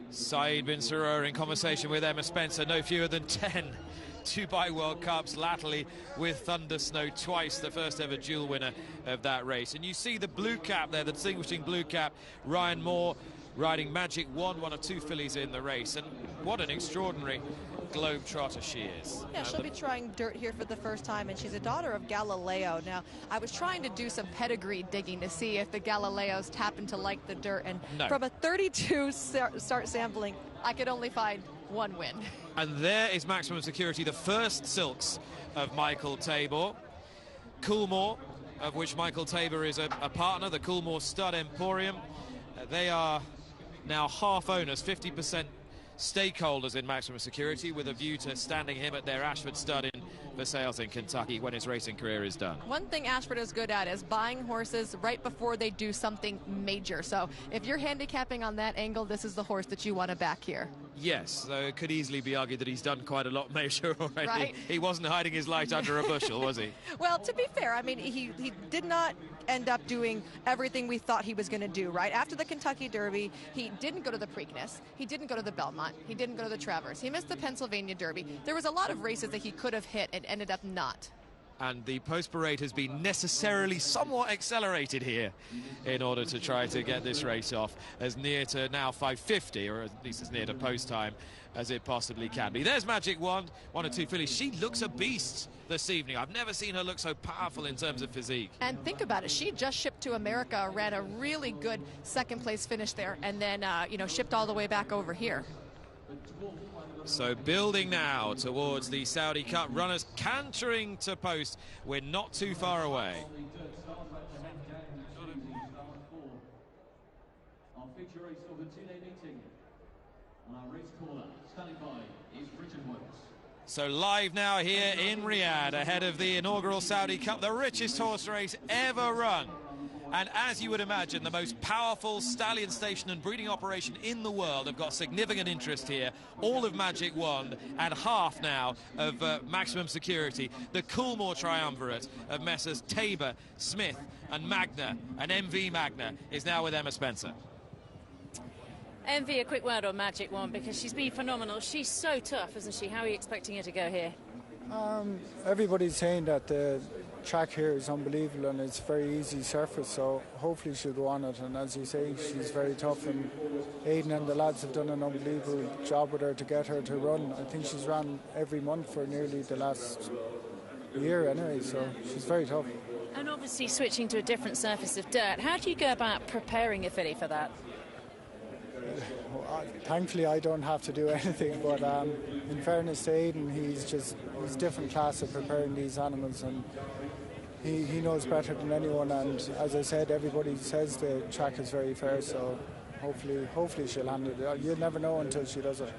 Saeed bin Surur in conversation with Emma Spencer. No fewer than 10 Dubai World Cups, latterly with Thunder Snow twice, the first ever dual winner of that race. And you see the blue cap there, the distinguishing blue cap, Ryan Moore, riding Magic Wand, one of two fillies in the race. And what an extraordinary globetrotter she is. Yeah, she'll be trying dirt here for the first time, and she's a daughter of Galileo. Now, I was trying to do some pedigree digging to see if the Galileos happen to like the dirt, and from a 32 start sampling, I could only find one win. And there is Maximum Security, the first silks of Michael Tabor. Coolmore, of which Michael Tabor is a partner, the Coolmore Stud Emporium. They are now half owners, 50% stakeholders in Maximum Security, with a view to standing him at their Ashford stud in for sales in Kentucky when his racing career is done. One thing Ashford is good at is buying horses right before they do something major. So if you're handicapping on that angle, this is the horse that you want to back here. Yes, though it could easily be argued that he's done quite a lot major already. Right. He wasn't hiding his light under a bushel, was he? Well, to be fair, I mean, he did not end up doing everything we thought he was going to do, right? After the Kentucky Derby, he didn't go to the Preakness, he didn't go to the Belmont, he didn't go to the Travers, he missed the Pennsylvania Derby. There was a lot of races that he could have hit and ended up not. And the post parade has been necessarily somewhat accelerated here in order to try to get this race off as near to now 5:50, or at least as near to post time as it possibly can be. There's Magic Wand, one or two fillies. She looks a beast this evening. I've never seen her look so powerful in terms of physique. And think about it, she just shipped to America, ran a really good second place finish there, and then shipped all the way back over here. So building now towards the Saudi Cup, runners cantering to post. We're not too far away. Our feature race for the two-day meeting, and our race caller standing by is Richard Woods. So live now here in Riyadh ahead of the inaugural Saudi Cup, the richest horse race ever run. And as you would imagine, the most powerful stallion station and breeding operation in the world have got significant interest here. All of Magic Wand and half now of Maximum Security. The Coolmore triumvirate of Messrs Tabor, Smith and Magna, and MV Magna, is now with Emma Spencer. MV, a quick word on Magic Wand, because she's been phenomenal. She's so tough, isn't she? How are you expecting her to go here? Everybody's saying that the track here is unbelievable and it's very easy surface, so hopefully she'll go on it. And as you say, she's very tough, and Aidan and the lads have done an unbelievable job with her to get her to run. I think she's run every month for nearly the last year anyway, so she's very tough. And obviously switching to a different surface of dirt, how do you go about preparing a filly for that? Thankfully I don't have to do anything, but in fairness to Aidan, he's a different class of preparing these animals, and he knows better than anyone. And as I said, everybody says the track is very fair, so hopefully she'll handle it. You'll never know until she does it.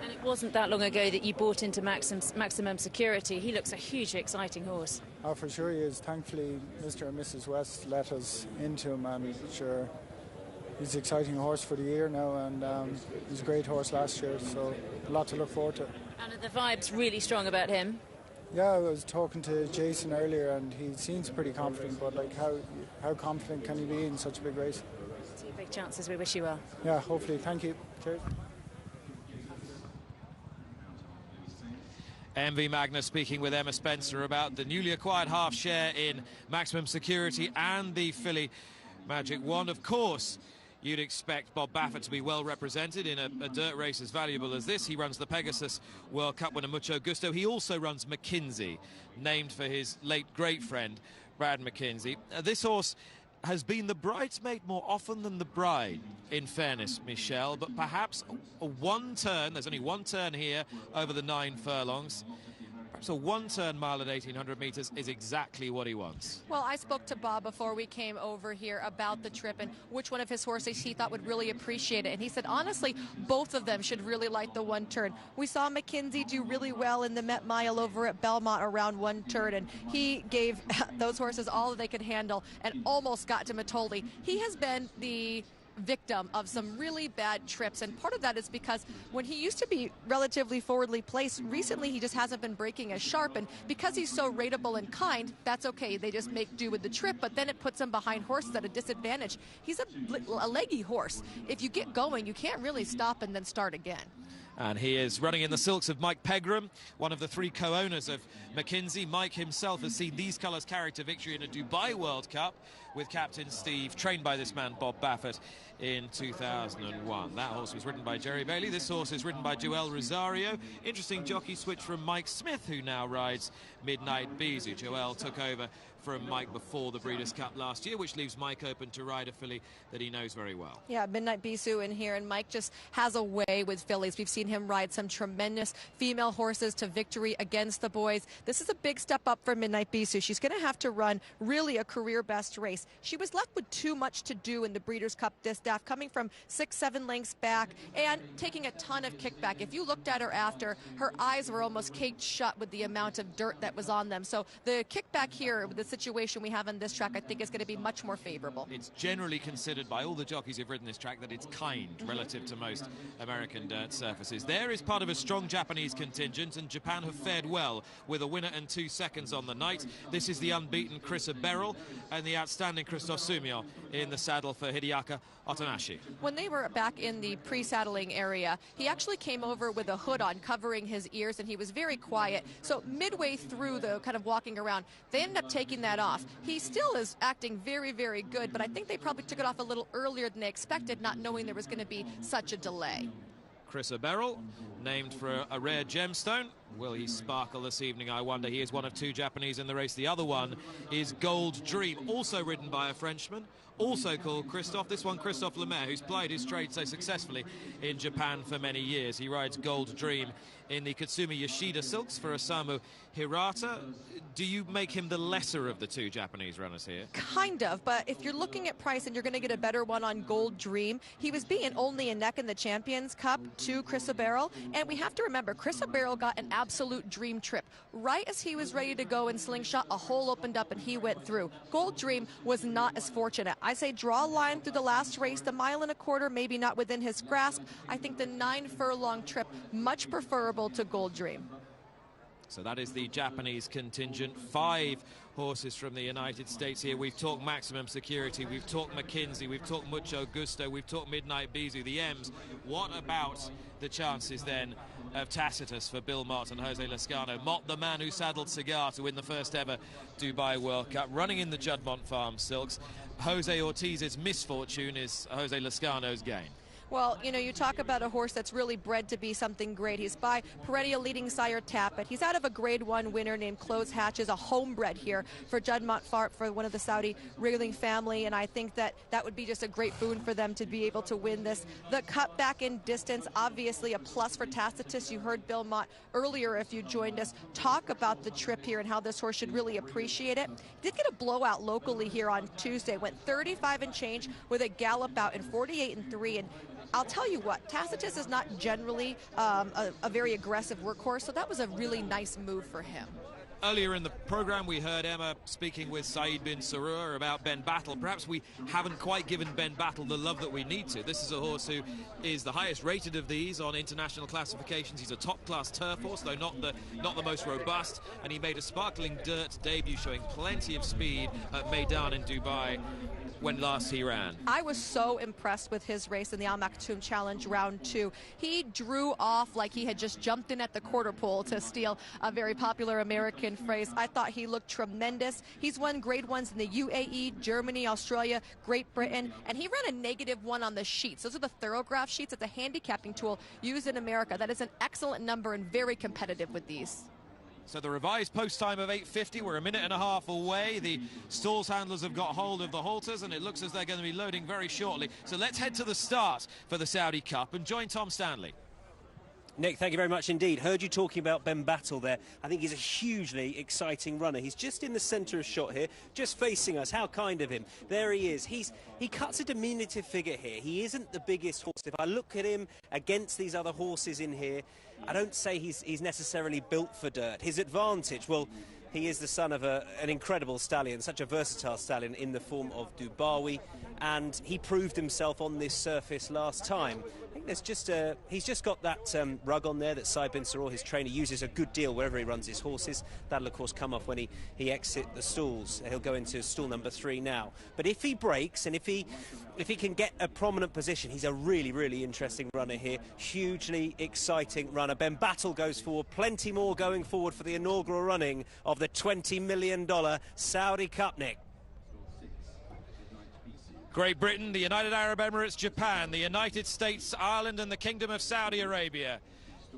And it wasn't that long ago that you bought into Maximum Security. He looks a hugely exciting horse. Oh, for sure he is. Thankfully Mr. and Mrs. West let us into him, and sure, he's an exciting horse for the year now, and he's a great horse last year, so a lot to look forward to. And are the vibes really strong about him? Yeah, I was talking to Jason earlier, and he seems pretty confident, but like how confident can he be in such a big race? Two big chances, we wish you well. Yeah, hopefully. Thank you. Cheers. MV Magna speaking with Emma Spencer about the newly acquired half share in Maximum Security and the filly Magic Wand. Of course, you'd expect Bob Baffert to be well represented in a dirt race as valuable as this. He runs the Pegasus World Cup winner Mucho Gusto. He also runs McKinsey, named for his late great friend Brad McKinsey. This horse has been the bridesmaid more often than the bride, in fairness, Michelle, but perhaps a one turn, there's only one turn here over the 9 furlongs. Perhaps a one-turn mile at 1,800 metres is exactly what he wants. Well, I spoke to Bob before we came over here about the trip and which one of his horses he thought would really appreciate it. And he said, honestly, both of them should really like the one turn. We saw McKinsey do really well in the Met Mile over at Belmont around one turn, and he gave those horses all that they could handle and almost got to Matoli. He has been the victim of some really bad trips, and part of that is because when he used to be relatively forwardly placed, recently he just hasn't been breaking as sharp, and because he's so rateable and kind, that's okay. They just make do with the trip, but then it puts him behind horses at a disadvantage. He's a leggy horse. If you get going, you can't really stop and then start again. And he is running in the silks of Mike Pegram, one of the 3 co-owners of McKinsey. Mike himself has seen these colours carried to victory in a Dubai World Cup with Captain Steve, trained by this man, Bob Baffert, in 2001. That horse was ridden by Jerry Bailey. This horse is ridden by Joel Rosario. Interesting jockey switch from Mike Smith, who now rides Midnight Bisou. Joel took over from Mike before the Breeders' Cup last year, which leaves Mike open to ride a filly that he knows very well. Yeah, Midnight Bisou in here, and Mike just has a way with fillies. We've seen him ride some tremendous female horses to victory against the boys. This is a big step up for Midnight Bisou. She's going to have to run really a career best race. She was left with too much to do in the Breeders' Cup distaff, coming from 6-7 lengths back and taking a ton of kickback. If you looked at her after, her eyes were almost caked shut with the amount of dirt that was on them. So the kickback here with the situation we have on this track, I think is going to be much more favorable. It's generally considered by all the jockeys who've ridden this track that it's kind relative to most American dirt surfaces. There is part of a strong Japanese contingent, and Japan have fared well with a winner and 2 seconds on the night. This is the unbeaten Chris Beryl and the outstanding Christophe Soumillon in the saddle for Hideaki Otonashi. When they were back in the pre-saddling area, he actually came over with a hood on covering his ears, and he was very quiet. So midway through the kind of walking around, they ended up taking that off. He still is acting very, very good, but I think they probably took it off a little earlier than they expected, not knowing there was going to be such a delay. Chris Beryl, named for a rare gemstone. Will he sparkle this evening, I wonder? He is one of 2 Japanese in the race. The other one is Gold Dream, also ridden by a Frenchman, also called Christophe. This one, Christophe Lemaire, who's plied his trade so successfully in Japan for many years. He rides Gold Dream in the Katsumi Yoshida silks for Osamu Hirata. Do you make him the lesser of the 2 Japanese runners here? Kind of, but if you're looking at price and you're going to get a better one on Gold Dream, he was beaten only a neck in the Champions Cup to Chris Beryl, and we have to remember, Chris Beryl got an absolute dream trip. Right as he was ready to go in slingshot, a hole opened up and he went through. Gold Dream was not as fortunate. I say draw a line through the last race, the 1.25 miles, maybe not within his grasp. I think the 9 furlong trip, much preferable to Gold Dream. So that is the Japanese contingent. 5 horses from the United States here. We've talked Maximum Security, we've talked McKinsey, we've talked Mucho Gusto, we've talked Midnight Bisou, the M's. What about the chances then of Tacitus for Bill Mott and Jose Lascano? Mott, the man who saddled Cigar to win the first ever Dubai World Cup, running in the Juddmonte Farm silks. Jose Ortiz's misfortune is Jose Lascano's gain. Well, you know, you talk about a horse that's really bred to be something great. He's by perennial leading sire Tapit. He's out of a Grade 1 winner named Close Hatches, a homebred here for Juddmonte Farm, for one of the Saudi wriggling family, and I think that that would be just a great boon for them to be able to win this. The cut back in distance, obviously a plus for Tacitus. You heard Bill Mott earlier, if you joined us, talk about the trip here and how this horse should really appreciate it. He did get a blowout locally here on Tuesday, went 35 and change with a gallop out in 48 and 3, and I'll tell you what, Tacitus is not generally a very aggressive workhorse, so that was a really nice move for him. Earlier in the program, we heard Emma speaking with Saeed bin Sarur about Ben Battle. Perhaps we haven't quite given Ben Battle the love that we need to. This is a horse who is the highest rated of these on international classifications. He's a top-class turf horse, though not the most robust, and he made a sparkling dirt debut showing plenty of speed at Meydan in Dubai when last he ran. I was so impressed with his race in the Al Maktoum Challenge Round 2. He drew off like he had just jumped in at the quarter pole, to steal a very popular American phrase. I thought he looked tremendous. He's won Grade 1s in the UAE, Germany, Australia, Great Britain, and he ran a -1 on the sheets. Those are the Thorograph sheets. It's a handicapping tool used in America. That is an excellent number and very competitive with these. So the revised post time of 8:50, we're a minute and a half away. The stalls handlers have got hold of the halters, and it looks as they're going to be loading very shortly. So let's head to the start for the Saudi Cup and join Tom Stanley. Nick, thank you very much indeed. Heard you talking about Ben Battle there. I think he's a hugely exciting runner. He's just in the centre of shot here, just facing us. How kind of him. There he is. He cuts a diminutive figure here. He isn't the biggest horse. If I look at him against these other horses in here, I don't say he's necessarily built for dirt. His advantage, well, He is the son of an incredible stallion, such a versatile stallion in the form of Dubawi, and he proved himself on this surface last time. I think there's just he's just got that rug on there that Saib bin Saror, his trainer, uses a good deal wherever he runs his horses. That'll of course come off when he exit the stalls. He'll go into stall number 3 now. But if he breaks and if he can get a prominent position, he's a really, really interesting runner here. Hugely exciting runner. Ben Battle goes forward. Plenty more going forward for the inaugural running of the $20 million Saudi Cup, Nick. Great Britain, the United Arab Emirates, Japan, the United States, Ireland and the Kingdom of Saudi Arabia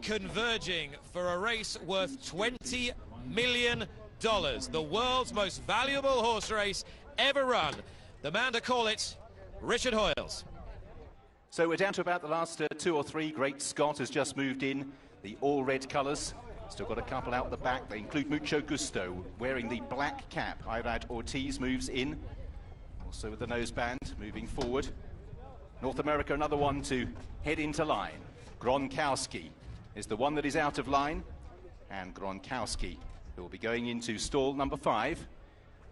converging for a race worth $20 million. The world's most valuable horse race ever run. The man to call it, Richard Hoyles. So we're down to about the last 2 or 3. Great Scott has just moved in, the all-red colours. Still got a couple out the back. They include Mucho Gusto, wearing the black cap. Irad Ortiz moves in, also with the noseband, moving forward. North America, another one to head into line. Gronkowski is the one that is out of line, and Gronkowski, who will be going into stall number 5,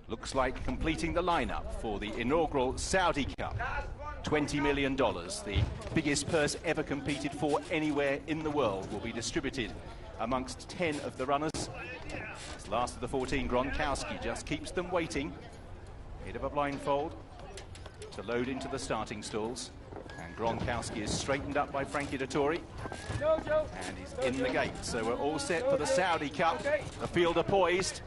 looks like completing the lineup for the inaugural Saudi Cup. $20 million, the biggest purse ever competed for anywhere in the world, will be distributed amongst 10 of the runners. This last of the 14, Gronkowski, just keeps them waiting. Bit of a blindfold to load into the starting stalls. And Gronkowski is straightened up by Frankie Dettori. And he's in the gate. So we're all set for the Saudi Cup. The field are poised.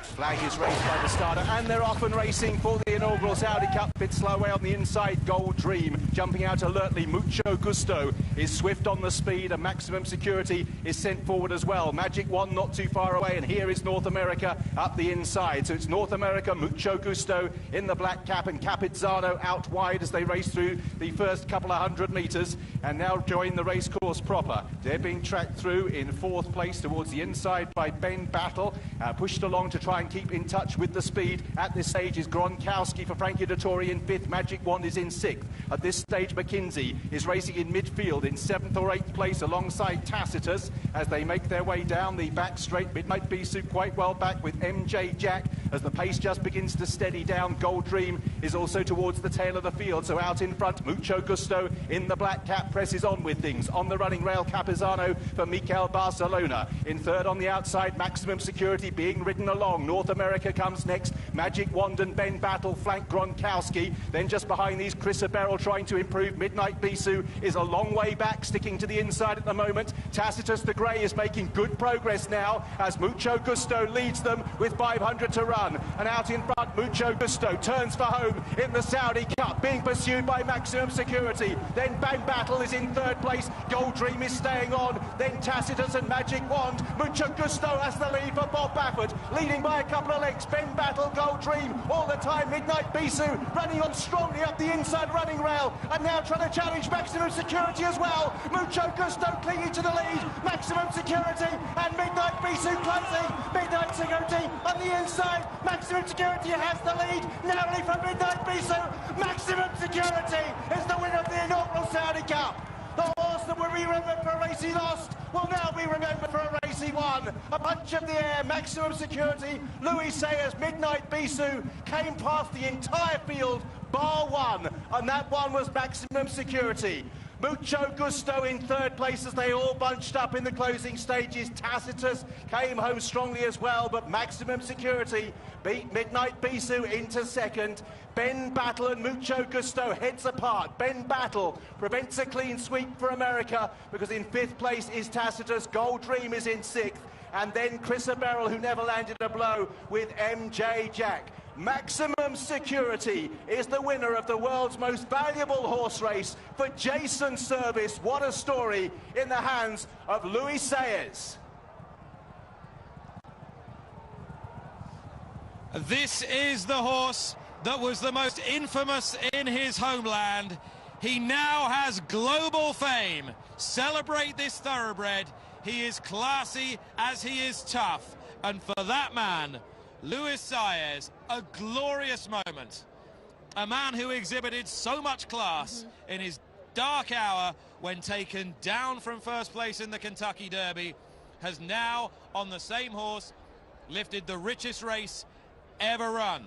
Flag is raised by the starter, and they're off and racing for the inaugural Saudi Cup. Bit slow away on the inside, Gold Dream jumping out alertly. Mucho Gusto is swift on the speed, and Maximum Security is sent forward as well. Magic One not too far away, and here is North America up the inside. So it's North America, Mucho Gusto in the black cap, and Capizzano out wide as they race through the first couple of 100 metres, and now join the race course proper. They're being tracked through in 4th place towards the inside by Ben Battle, pushed along to try and keep in touch with the speed. At this stage is Gronkowski for Frankie Dettori in 5th. Magic Wand is in 6th. At this stage, McKinsey is racing in midfield in 7th or 8th place alongside Tacitus as they make their way down the back straight. Midnight Bisou quite well back with MJ Jack as the pace just begins to steady down. Gold Dream is also towards the tail of the field, so out in front, Mucho Gusto in the black cap presses on with things. On the running rail, Capizzano for Mikel Barcelona. In 3rd on the outside, Maximum Security being ridden along. North America comes next. Magic Wand and Ben Battle flank Gronkowski. Then just behind these, Chris Beryl trying to improve. Midnight Bisou is a long way back, sticking to the inside at the moment. Tacitus the Grey is making good progress now as Mucho Gusto leads them with 500 to run. And out in front, Mucho Gusto turns for home in the Saudi Cup, being pursued by Maximum Security. Then Ben Battle is in 3rd place. Gold Dream is staying on. Then Tacitus and Magic Wand. Mucho Gusto has the lead for Bob Baffert, leading by a couple of lengths. Ben Battle, Gold Dream all the time. Midnight Bisou running on strongly up the inside running rail, and now trying to challenge Maximum Security as well. Mucho Gusto clinging to the lead. Maximum Security and Midnight Bisou closing. Midnight Security on the inside. Maximum Security has the lead narrowly from Midnight Bisou. Maximum Security is the winner of the inaugural Saudi Cup. The horse that will be remembered for a race he lost will now be remembered for a race he won. A punch of the air, Maximum Security, Louis Sayers, Midnight Bisou came past the entire field, bar one, and that one was Maximum Security. Mucho Gusto in 3rd place as they all bunched up in the closing stages. Tacitus came home strongly as well, but Maximum Security beat Midnight Bisou into 2nd. Ben Battle and Mucho Gusto heads apart. Ben Battle prevents a clean sweep for America because in 5th place is Tacitus. Gold Dream is in 6th. And then Chris Beryl, who never landed a blow, with MJ Jack. Maximum Security is the winner of the world's most valuable horse race for Jason Service. What a story in the hands of Louis Sayers. This is the horse that was the most infamous in his homeland. He now has global fame. Celebrate this thoroughbred. He is classy as he is tough. And for that man, Louis Sayers, a glorious moment. A man who exhibited so much class in his dark hour when taken down from 1st place in the Kentucky Derby. has now, on the same horse, lifted the richest race ever run.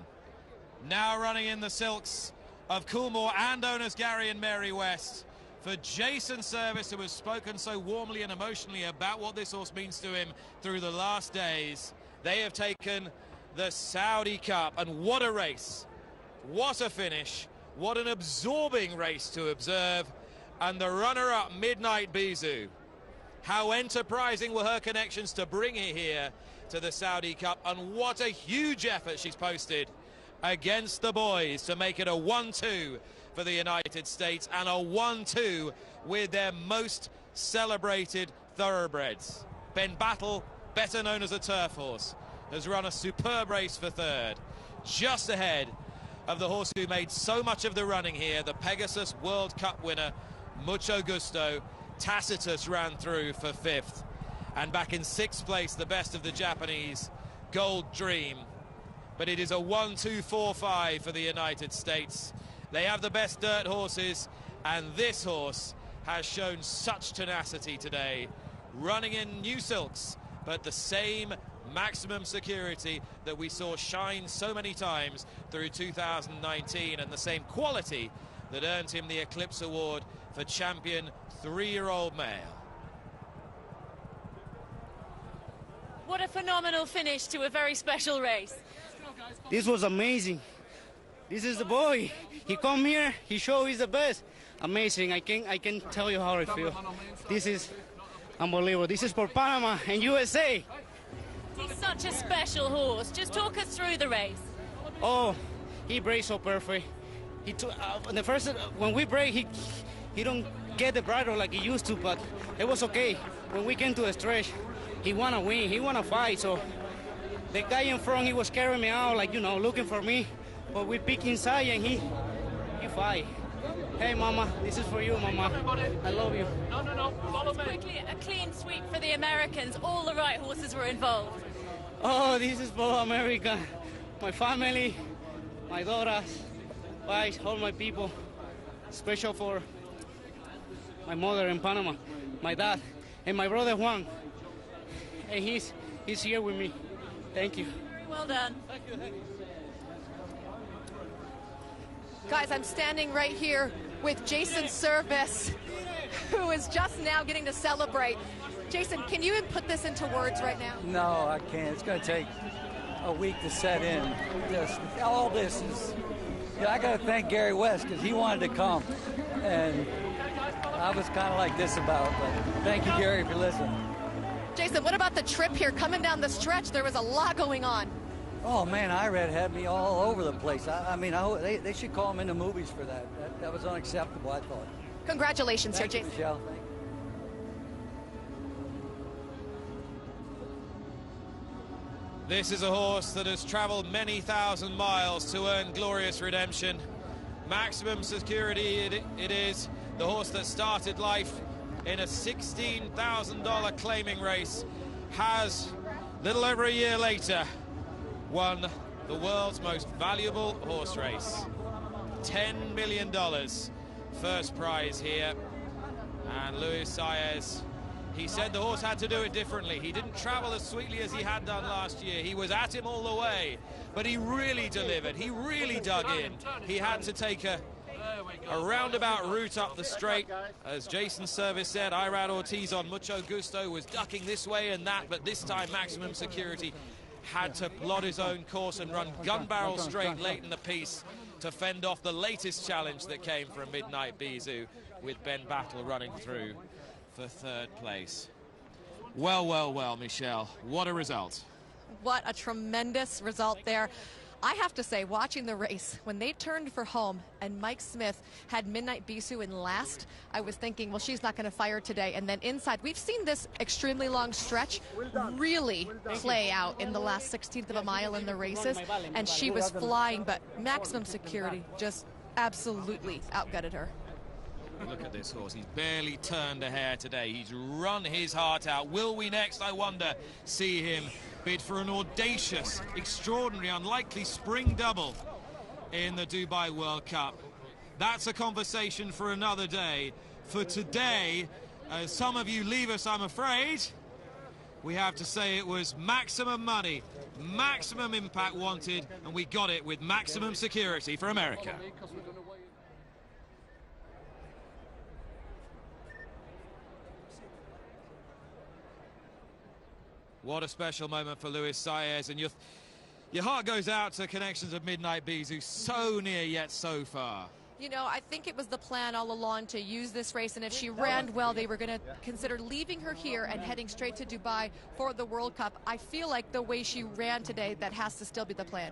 Now running in the silks of Coolmore and owners Gary and Mary West. For Jason Service, who has spoken so warmly and emotionally about what this horse means to him through the last days, they have taken the Saudi Cup. And what a race, what a finish, what an absorbing race to observe. And the runner-up, Midnight Bisou. How enterprising were her connections to bring her here to the Saudi Cup, and what a huge effort she's posted against the boys to make it a 1-2 for the United States, and a 1-2 with their most celebrated thoroughbreds. Ben Battle, better known as a turf horse, has run a superb race for third, just ahead of the horse who made so much of the running here, the Pegasus World Cup winner, Mucho Gusto. Tacitus ran through for fifth. And back in sixth place, the best of the Japanese, Gold Dream. But it is a 1-2-4-5 for the United States. They have the best dirt horses, and this horse has shown such tenacity today, running in new silks, but the same maximum security that we saw shine so many times through 2019, and the same quality that earned him the Eclipse Award for champion 3-year-old male. What a phenomenal finish to a very special race. This was amazing. This is the boy. He come here, he show he's the best. Amazing. I can tell you how I feel. This is unbelievable. This is for Panama and USA. He's such a special horse. Just talk us through the race. Oh, he brakes so perfect. He took the first when we brake, he don't get the bridle like he used to, but it was okay. When we came to the stretch, he wanna win, he wanna fight. So the guy in front, he was carrying me out, like, you know, looking for me. But we pick inside and he fight. Hey, Mama, this is for you, Mama. I love you. No, follow me. Quickly, a clean sweep for the Americans. All the right horses were involved. Oh, this is for America. My family, my daughters, wives, all my people. Special for my mother in Panama, my dad, and my brother Juan. And he's here with me. Thank you. Very well done. Thank you. Guys, I'm standing right here with Jason Service, who is just now getting to celebrate. Jason, can you put this into words right now? No, I can't. It's going to take a week to set in. Just all this is. I got to thank Gary West because he wanted to come, and I was kind of like this about it. But thank you, Gary, for listening. Jason, what about the trip here? Coming down the stretch, there was a lot going on. Oh man, IRAD had me all over the place. I mean, they should call him in the movies for that. That was unacceptable, I thought. Congratulations, Thank here, you, Jason. Michelle. Thank you. This is a horse that has traveled many thousand miles to earn glorious redemption. Maximum Security it is, the horse that started life in a $16,000 claiming race, has, little over a year later, won the world's most valuable horse race. $10 million first prize here. And Luis Saez, he said the horse had to do it differently. He didn't travel as sweetly as he had done last year. He was at him all the way, but he really delivered. He really dug in. He had to take a roundabout route up the straight. As Jason Service said, Irad Ortiz on Mucho Gusto was ducking this way and that, but this time Maximum Security had to plot his own course and run gun barrel straight late in the piece to fend off the latest challenge that came from Midnight Bisou, with Ben Battle running through for third place. Well, Michelle, what a result. What a tremendous result there. I have to say, watching the race, when they turned for home and Mike Smith had Midnight Bisou in last, I was thinking, well, she's not going to fire today. And then inside, we've seen this extremely long stretch really play out in the last 16th of a mile in the races, and she was flying, but Maximum Security just absolutely outgutted her. Look at this horse. He's barely turned a hair today. He's run his heart out. Will we next, I wonder, see him bid for an audacious, extraordinary, unlikely spring double in the Dubai World Cup? That's a conversation for another day. For today, as some of you leave us, I'm afraid, we have to say it was maximum money, maximum impact wanted, and we got it with maximum security for America. What a special moment for Luis Saez, and your heart goes out to Connections of Midnight Bees, who's so near yet so far. You know, I think it was the plan all along to use this race, and if she ran well, they were going to consider leaving her here and heading straight to Dubai for the World Cup. I feel like the way she ran today, that has to still be the plan.